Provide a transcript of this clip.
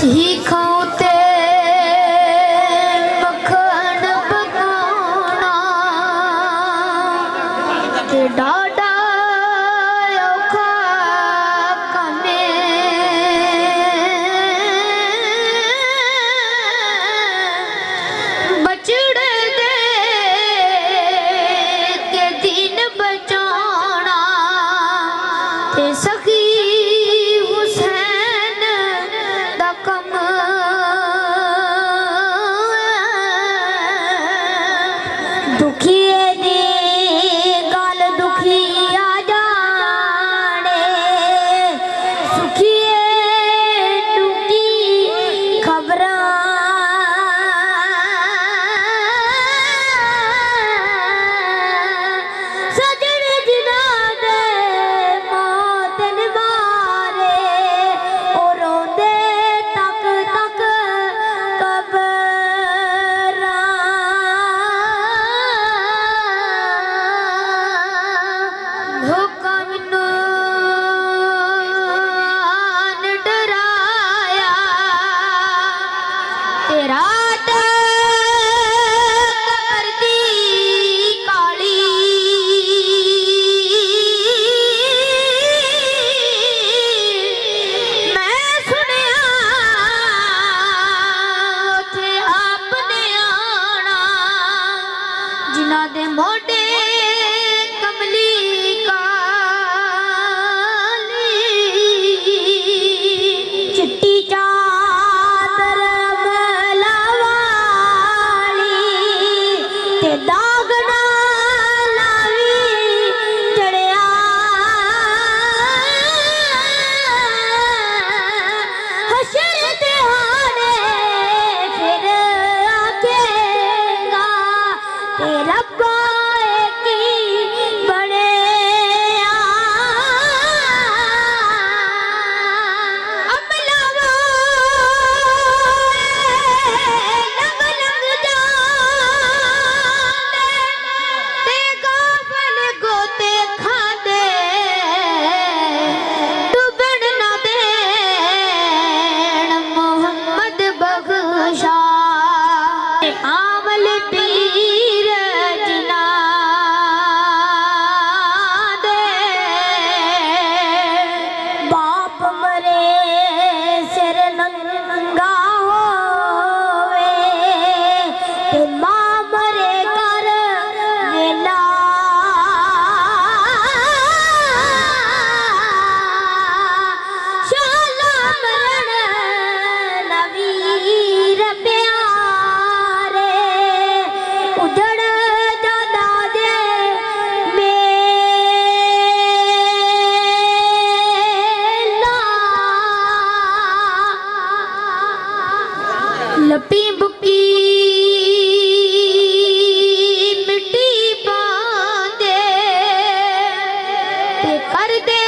सीखूं ते मखण पकाना ते डाडा औखा कमे बचड़ दे के दिन बचाना ते सखी दुखिए दी गल दुखिया जाने सुखिए टूटी खबरां सजन जिना दे मौत मारे और रोंदे तक तक रात कमर दी काली मैं सुनिया उथे आपने आना जिन्हां दे मोढे कमली काली चिट्टी दागना लावी चढ़िया हशर दिहाड़े फिर आखेगा ते रब्बा की बने आमल पीर जिना दे बाप मरे सिर नंगा होवे ते मां मरे कर वेला शाला मरण नवीर प्या लपी बुकी मिट्टी पांदे ते कर दे